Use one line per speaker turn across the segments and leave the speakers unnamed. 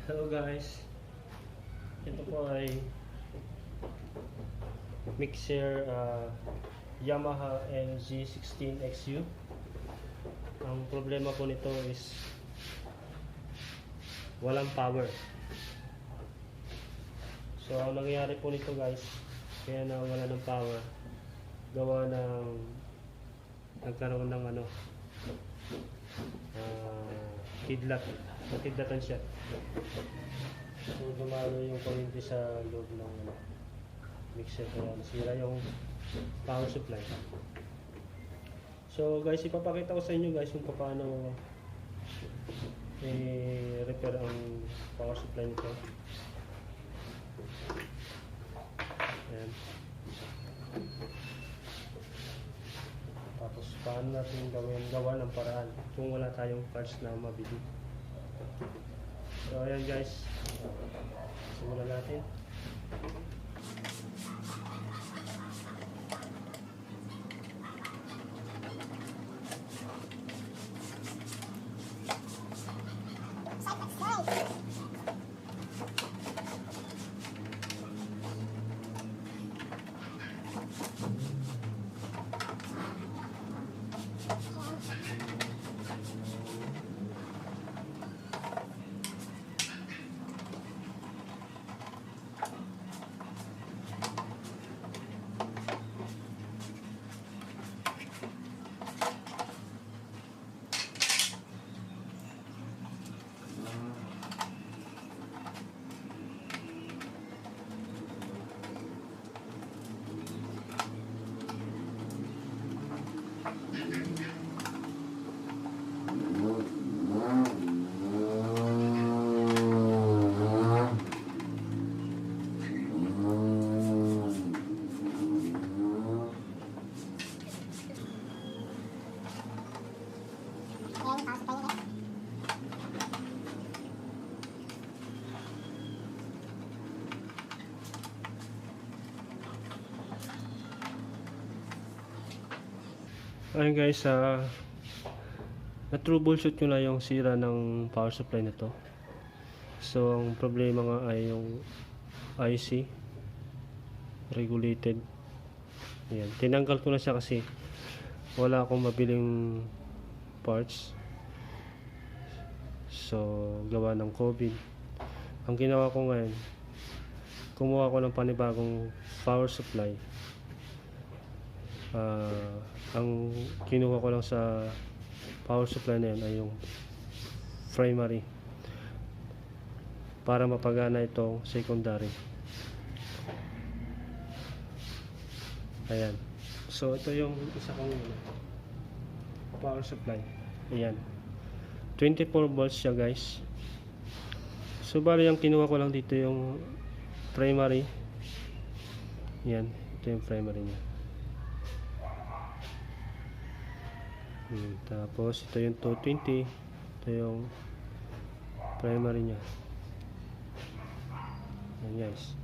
Hello guys, ito po ay mixer Yamaha Mg16Xu. Ang problema po nito is walang power. So ang nangyayari po nito guys, kaya na wala ng power, gawa ng nagkaroon ng kidlat. Nakidlatan siya. So dumalo yung kuryente sa loob ng mixer, kaya nasira yung power supply. So guys, ipapakita ko sa inyo guys kung paano i-repair ang power supply nito. Ayan. Tapos paano natin gawa ng paraan kung wala tayong parts na mabili. So ayan guys, simulan natin. Ayun guys, na-troubleshoot ko na yung sira ng power supply nito. So ang problema nga ay yung IC regulated. Ayan, tinanggal ko na siya kasi wala akong mabiling parts. So gawa ng COVID, ang ginawa ko ngayon, kumuha ko ng panibagong power supply. Ang kinuha ko lang sa power supply na yun ay yung primary para mapagana itong secondary. Ayan, so ito yung isa kong power supply. Ayan, 24 volts siya guys. So bali yung kinuha ko lang dito yung primary. Ayan, ito yung primary niya. Tapos ito yung 220, ito yung primary nya. Ayan guys.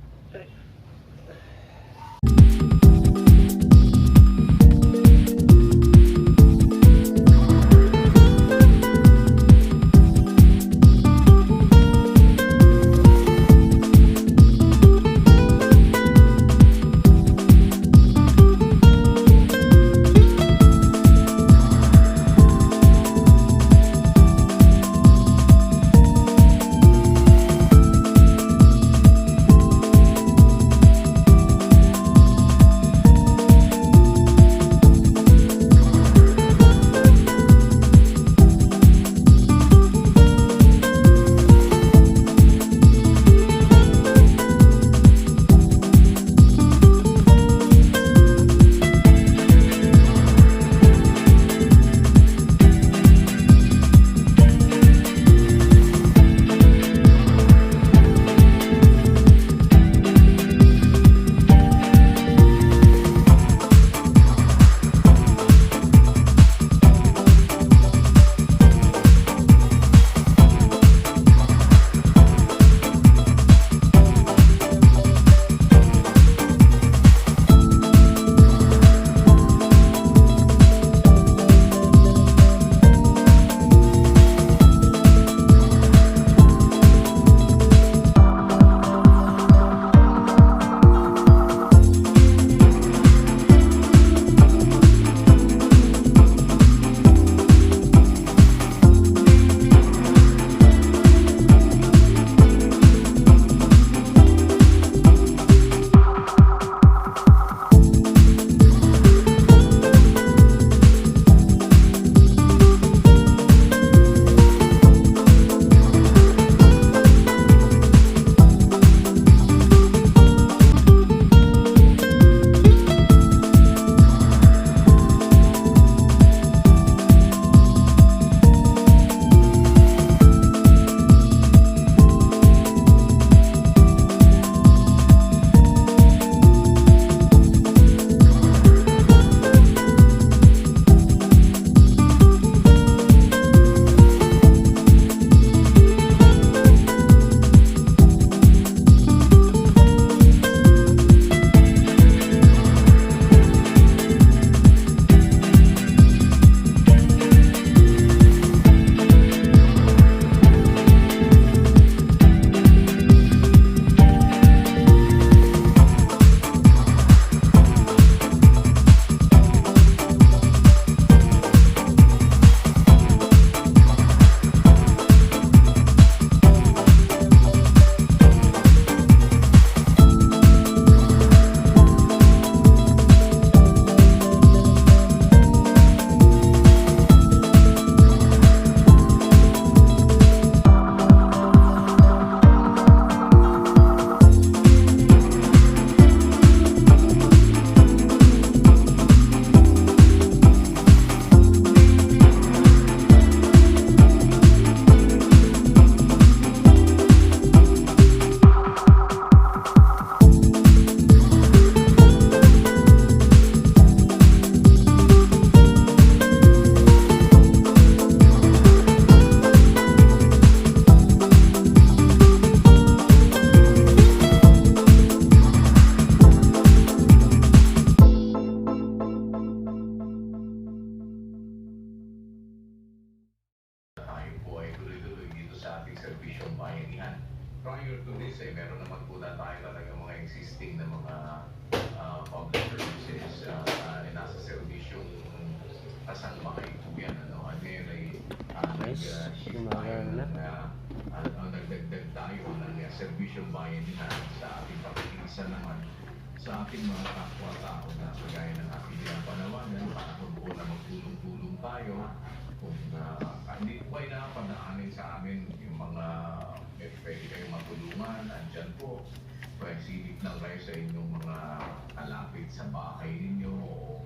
ating serbisyong bayanihan. Prior to this, meron naman po na tayo talaga mga existing na mga public services na nasa serbisyong kasalbahay po yan. At ngayon ay nag-shift tayo nagdagdag tayo ng serbisyong bayanihan sa ating pakikiisa naman sa ating mga kapwa-tao na kagaya ng ating panawagan para kung po na magtulong-tulong tayo kung hindi po kayo nakapadaanin sa amin yung mga pwede kayong matulungan, andyan po pwede silip lang kayo sa inyong mga kalapit sa bahay ninyo o